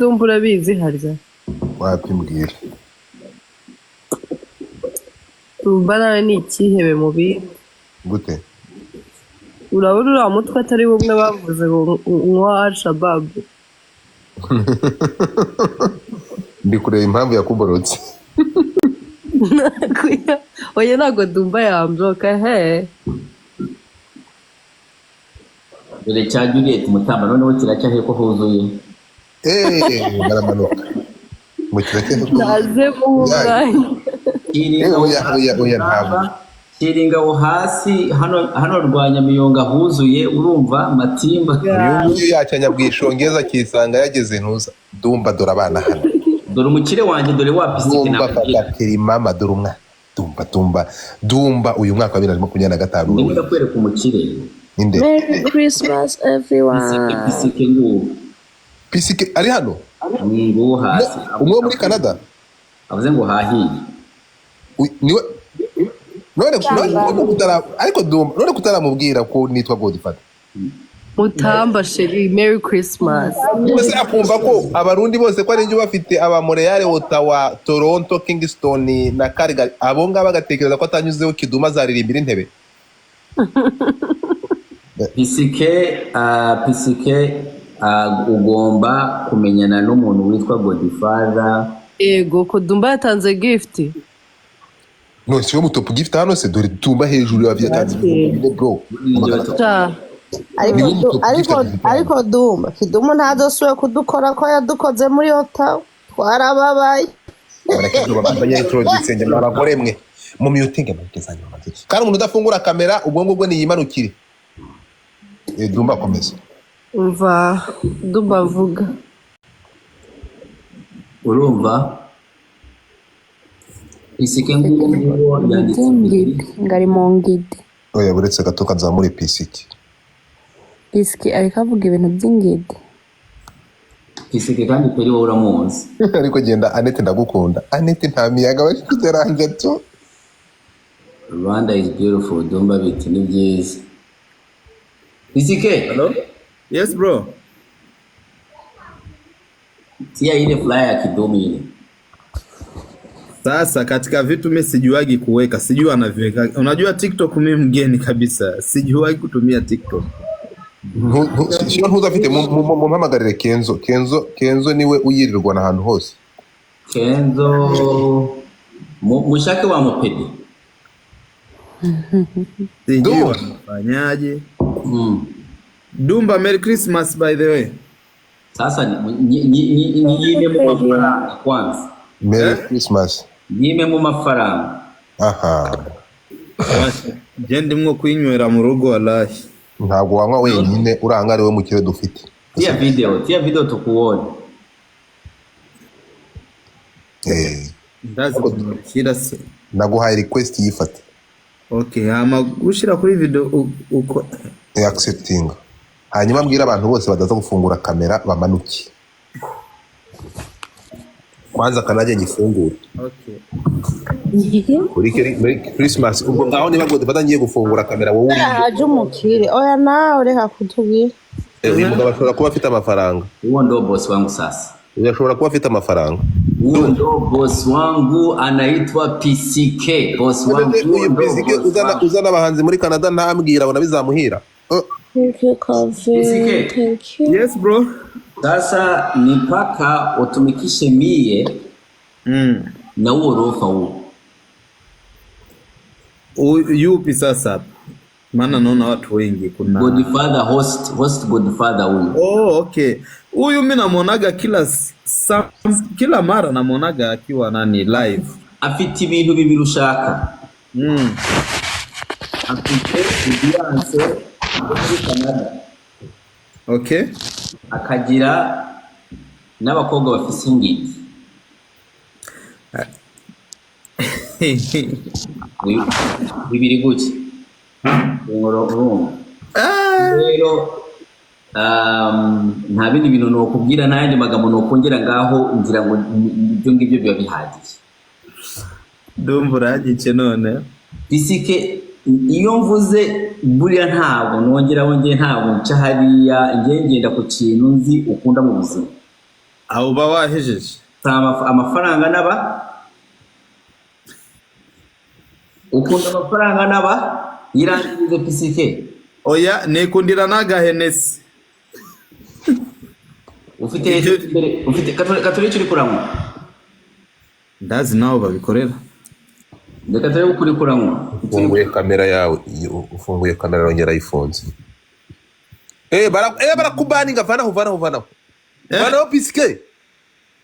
Dumba urabizi harya wapimbwira Dumba nawe ni ikihebe mu bindi gute urabona uriya mutwe atari bumwe bavuze ngo nk'uwa Al-Shabaab ndi kureba impamvu yakuborotse oya ntabwo Dumba yambyoka he dore cya Juliet Mutamba noneho kiracya heko huzuye baramanuka mu kirake naze mu mwanya oya ntabwo Kiringaho hasi hano rwanya miyonga huzuye urumva matimba uyu yacanya bwishongeza kisanga yageze ntuza Dumba dore abana hano dore umukire wanjye dore wa pisike Dumba fakatiri mama dore umwa Dumba uyu mwaka wa 2025 ndimo kwereka umukire inde Merry Christmas everyone. Pisike ari hano ngo hasi umwe muri Canada avuze ngo hahiye niwe ariko Dumba none kutaramubwira ko nitwa Godfather Mutamba sheri Merry Christmas bose akumva ko abarundi bose ko ari nje bafite aba Montreal Ottawa Toronto Kingston na Calgary abo ngaba bagatekereza ko atanyuzeho Kiduma zaririmbira intebe pisike ugomba kumenyana n'umuntu witwa Godfather ego ko Dumba yatanze gift no siwe mutopu gift hano se dore Dumba hejuru yatanze bro ariko Dumba Kiduma ntazosubira kudukora ko yadukoze muri Ottawa twarababaye barakije introduce nge abagore mwe mu muting amukezanya amazi kandi umuntu udafungura kamera ubwongo bwo niyimanukire Dumba komeza umva Dumba avuga urumva pisike ngari mongide oya buretse gato kazamure pisike ariko avuga ibintu by'ingide pisike kandi peri wowe uramuzi ariko genda Annette ndagukunda Annette nta miyaga bari kuderanja to Rwanda is beautiful Dumba biti ni byiza pisike hello yes bro tia ile flyer ya Kiduma ile sasa katika vitu mimi sijuagi kuweka sijui anaviweka unajua TikTok mimi mgeni kabisa sijuagi kutumia TikTok sio ntuzafite mu mpamagarire Kenzo niwe uyirirwa na hantu hose Kenzo mushake wa mupedi sijui wanafanyaje Dumba Merry Christmas by the way sasa nyime mu mafaranga kwanza Merry Christmas nyime mu mafaranga aha gende mwo kwinywera mu rugo wallahi ntabwo wanywa wenyine uranga ari we mukire dufite tia video tukuone ndazi kumurikira se naguhaye request yifate okay ama gushira kuri video uko accepting hanyuma mbwira abantu bose badaza gufungura kamera bamanuki kwanza kanaje gifungura okay Merry Christmas ubwo ngaho niba Godfather ngiye gufungura kamera wowe aje umukire oya nawe reka kutubwira uyu mugabo ashobora kuba afite amafaranga huo ndo boss wangu sasa ashobora kuba afite amafaranga huo ndo boss wangu anaitwa PCK boss wangu uyu PCK uzana abahanzi muri Canada ntambwira abona bizamuhira Thank you, Calvin. Thank you. yes bro sasa ni paka utumikishe mie na huo rofa huo yupi sasa maana naona watu wengi kuna Godfather host Godfather huyu okay huyu mimi namuonaga kila mara namuonaga akiwa nani live afite ibintu bibiri ushaka afite audience muri Canada okay akagira n'abakobwa bafise ingidi bibiri gutya rero nta bindi bintu nokubwira n'ayandi magambo nokongera ngaho ngira ngo ibyo ngibyo biba bihagije Dumba uragice none pisike iyo mvuze buriya ntabwo nongera ntabwo nca hariya ngenda ku kintu nzi ukunda mu buzima aho uba wahejeje. amafaranga naba ukunda amafaranga naba yirangirize pisike Oya nikundira n'agahenesi. ufite katolika uri kuranywa Ndazi naho babikorera. reka turebe uko uri kuranywa ufunguye kamera yawe ufunguye kamera yongera ifunze barakubaninga vanaho pisike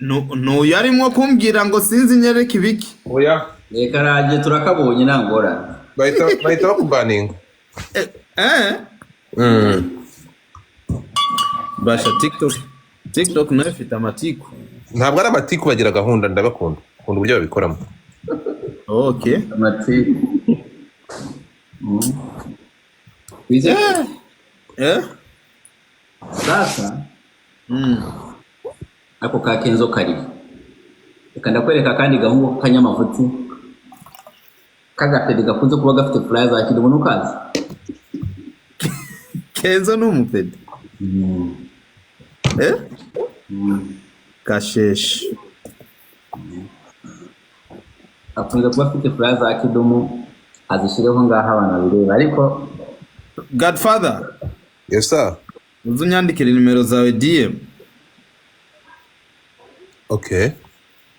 No yarimwo kumbwira ngo sinzi nyereke ibiki. oya reka raje turakabonye nangora bahita bakubaninga Basha TikTok nayo ifite amatiku. ntabwo ari amatiku bagira gahunda ndabakunda ukunda uburyo babikoramo Okay. amati bize sasa ako ka Kenzo kari reka ndakwereka kandi gahungu kanyamavuti kagapedi gakunze kuba gafite fly za kidumu nukazi Kenzo n'umupedi. Kashesh. akunze kuba afite fly za kidumu azishireho ngaho abantu bireba ariko Godfather. yes sir Uzunyandikira nimero zawe DM. okay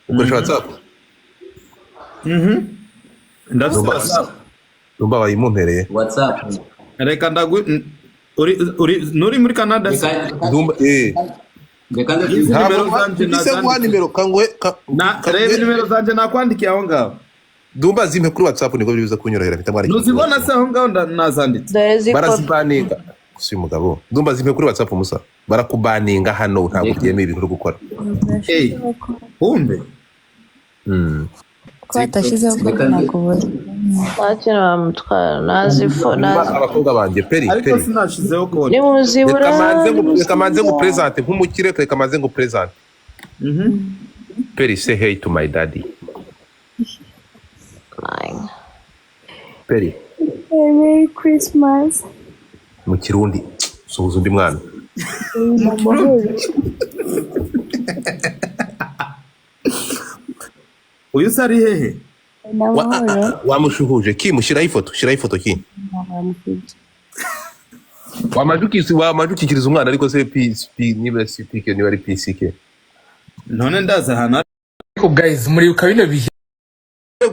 ukoresha WhatsApp Ndafite WhatsApp. numva bayimumpereye WhatsApp Reka nuri muri Canada. ndumva reka nimero kangwe Reba nimero zanje nakwandikiye aho ngaho. ndumva zimpe kuri WhatsApp niko bivuze kunyorohera bitamwara Nuzibona se aho ngaho nazanditse. barazibaninga si umugabo ndumva zimpe kuri WhatsApp musa barakubaninga hano ntabwo byemeye ibintu uri gukora Kumbe. ko atashizeho ko nakubuza ntacyo bamutwara nazi abakobwa banjye peri Ariko sinashizeho ko. nimuzibura reka manze ngo presente nk'umukire reka manze ngo presente peri say hey to my daddy peri Merry Christmas. mu kirundi suhuza undi mwana Uyu sari hehe? wamushuhuje ki shiraho ifoto ki wamajukikiriza umwana ariko se niba si pike niba ari pisike None ndaza hana. Ariko guys muribuka bino bihe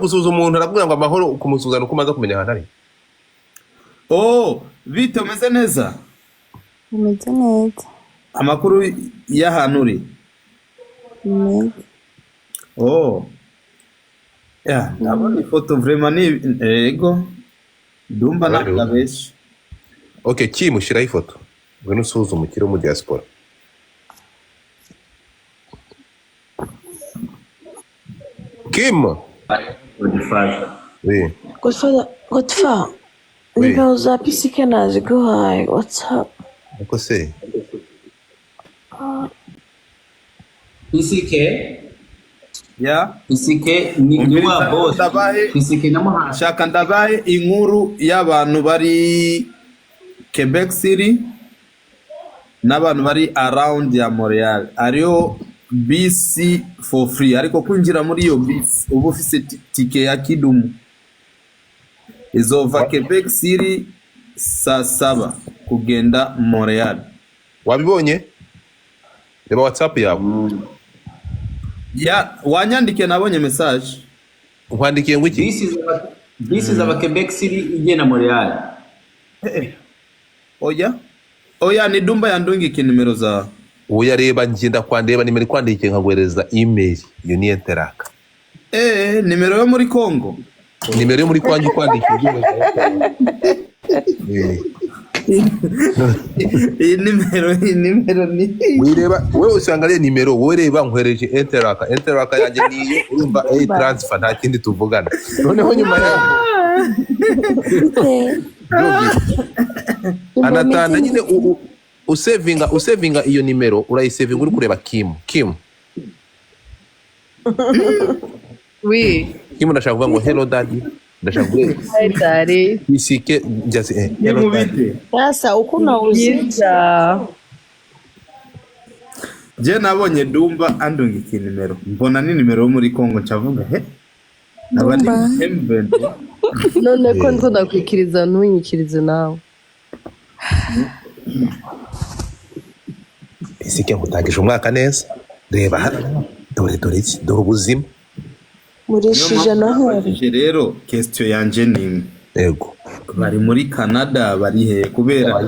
gusuza umuntu arabwira ngo amahoro kumusuzana uko umaze kumenya ahantu ari bite umeze neza? Umeze neza. Amakuru y'ahantu uri? Ndabona ifoto vraiment ni ego. Ndumva nakabeshi. Okay, mushyiraho ifoto ngwino usuhuza umukire wo mu diaspora Kim oui Godfather nimero za pisike naziguhaye WhatsApp uko se pisike ya pisike ni wa boss pisike namuhasha shaka ndabaye inkuru y'abantu bari Quebec City n'abantu bari around ya Montreal ariyo BC for free ariko kwinjira muri iyo BC ubu ufise tike ya kidumu izova Quebec City saa 7 kugenda Montreal. Wabibonye? Reba WhatsApp yawe. Ya wanyandike nabonye message. Nkwandikiye ngo iki? This is aba Quebec City igena Montreal. Oya ni Dumba yandungike nimero za. Oya reba ngenda kwandeba nimero kwandike nkagwereza email iyo ni Interaka. Nimero yo muri Congo. Nimero yo muri kwanjye kwandike. Iyi nimero ni wireba wewe usanga ari nimero wowe reba nkwereje Interaka yanjye niyo urumva transfer nta kindi tuvugana noneho nyuma yaho anatanda nyine usevinga iyo nimero urayisevinga uri kureba Kim Oui. Kim ndashaka kuvuga ngo hello daddy ndashaka kuvuga Hi daddy. isike just hello daddy sasa uko nauziza je nabonye Dumba andungika nimero mbona ni nimero yo muri Congo ncavuga he abandi M20 none ko ndo ndakwikiriza ntunyikirize nawe Pisike ngutangije umwaka neza reba hano dore ubuzima murishije noheri rero question yanje ni yego bari muri Canada bari he kubera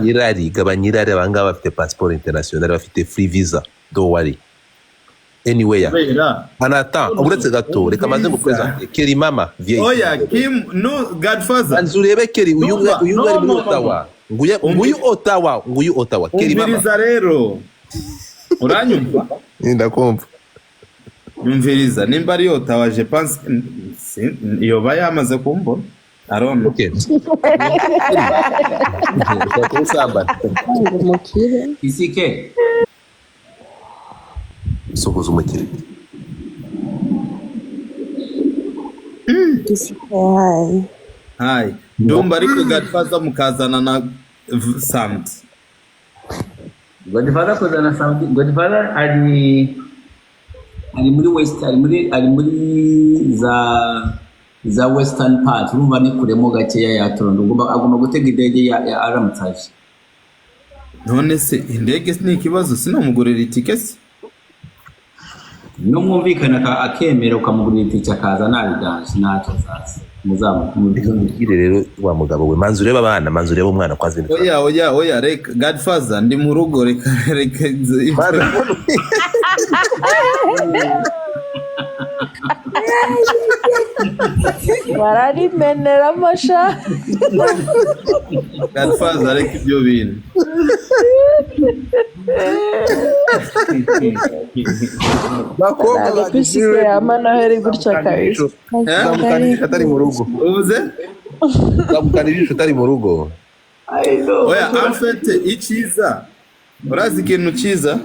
gabanyirari abangaba bafite passport international bafite free visa don't worry anywhere anata uretse gato reka maze mu present Keri mama vieille oya Kim no Godfather anzurebe Keri uyu ari muri Ottawa nguyu Ottawa Keri mama umviriza rero uranyumva ndakumva umviriza nimba ari Ottawa je pense iyo bayamaze kumbona Aron okay umukire Isike sokoza umukire Hi Dumba ariko Godfather mukazana na sound Godfather kozana sound Godfather ari muri west ari muri za western part urumva ni kuremo gakeya ya Toronto agomba gutega indege ya Aramutaje none se indege ni ikibazo sinamugurira itike se no mwumvikana akemera ukamugurira itike akaza nabiganje ntacyo zaza muzamubwire rero wa mugabo we manzi ureba abana manzi ureba umwana kwazi oya reka Godfather ndi mu rugo reka bararimenera amasha Godfather reka ibyo bintu ntabwo pisike yama noheri gutya kabisa zamukanisha atari mu rugo uvuze zamukanisha atari mu rugo oya afete icyiza urazi ikintu cyiza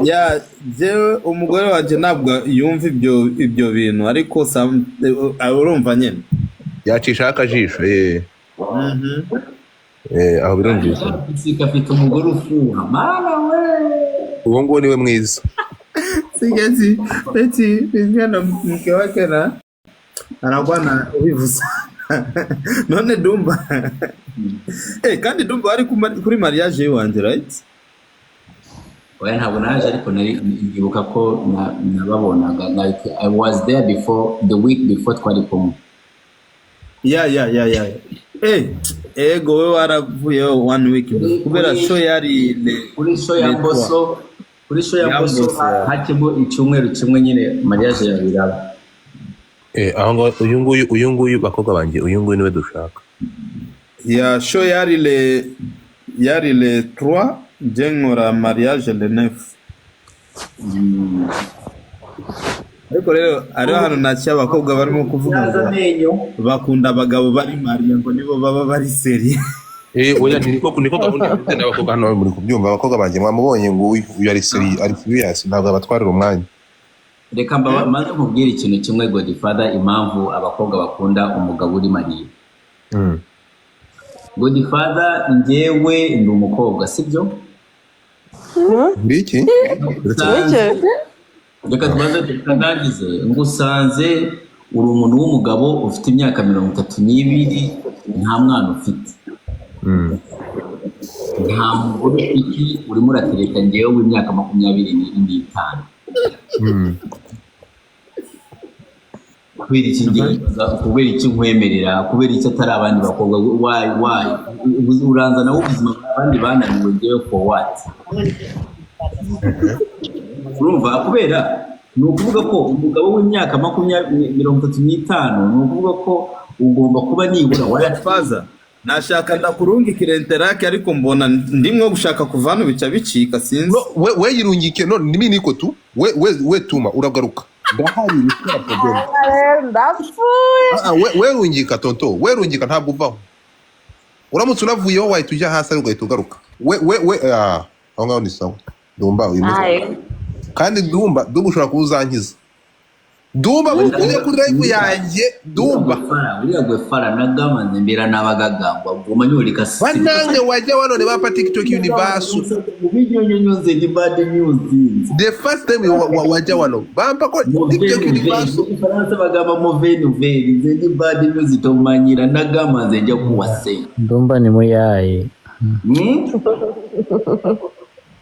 ya jewe umugore wanje ntabwo yumva ibyo bintu ariko urumva nyene yacisha akajisho aho birumvise Isike afite umugore ufuha mana we uwo nguwo niwe mwiza sigezi eti ngana mke wake na anakuwa ubivuza none Dumba kandi Dumba ari kuri mariage wanje right oya ntabwo naje ariko ndibuka ko nababonaga like I was there before the week before twari kumwe ego we waravuye 1 week kubera show yari kuri show ya Boso hakimo icyumweru kimwe nyine mariage ya biraba aho ngo uyu nguyu bakobwa banje uyu nguyu niwe dushaka ya show yari le 3 jengora mariage le 9 ariko rero ari hano nacyo abakobwa barimo kuvuga ngo bakunda abagabo bari mariya ngo nibo baba bari seri oya niko gahunda n'abakobwa hano muri kubyumva abakobwa banje mwamubonye ngo uyu ari seri ari serious ntabwo abatwarira umwanya reka maze mubwire ikintu kimwe Godfather impamvu abakobwa bakunda umugabo uri mariya Godfather njyewe ndi umukobwa sibyo Biki? Reka tumaze tukandagize ngusanze uri umuntu w'umugabo ufite imyaka 32 nta mwana ufite nta mugore iki urimo uratereka njyewe w'imyaka 25 kubera iki kubera iki nkwemerera kubera iki atari abandi bakobwa why uranza nawe ubuzima abandi bananiwe njyewe for what urumva kubera ni ukuvuga ko umugabo w'imyaka 35 ni ukuvuga ko ugomba kuba nibura warafaza nashaka ndakurungikira interake ariko mbona ndimwe gushaka kuvana bica bicika sinzi we yirungike none nimi niko tu we tuma uragaruka ndahari bikora problem we rungika tonto we rungika ntabwo uvaho uramutse unavuyeho wahita ujya hasi ari ugahita ugaruka we aho ngaho ni sawa Dumba uyu kandi Dumba ushobora kuzankiza Dumba uje kuri live yanjye Dumba uriya gwe fara nagamaze mbera nabagagamba umanyi kasi banange wajya wanone bapa TikTok universe ubinyonyonyoze ni bad news the first time wajya wano bampa ko TikTok universe Faransa bagamba moveni veri ni bad news tomanyira nagamaze njya kuwase Dumba ni muyaye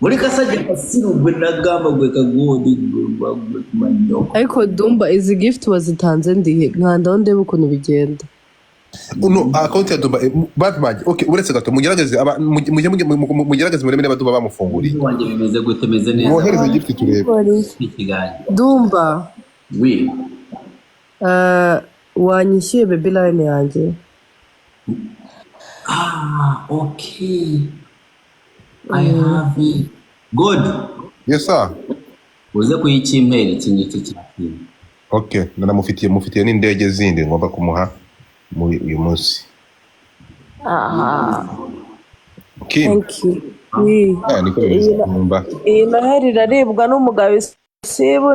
muri kasajya kasirugwe nagamba gwe kagodi gwe kumanyo ariko Dumba izi gift wazitanze ndihe nkanda onde bukuntu bigenda uno account ya Dumba Batman okay uretse gato mugerageze mugerageze muremere Dumba bamufunguriye wanje bimeze gute meze neza mwohereze gift turebe ikiganye Dumba oui wanyishyuye baby line yanjye okay I have it. Good. Yes sir. Uze kuyikimpera ikinyiti cy'ikindi. Okay, mufitiye n'indege zindi ngomba kumuha muri uyu munsi. Thank you. Niko bimeze Dumba. iyi noheri iraribwa n'umugabo isibu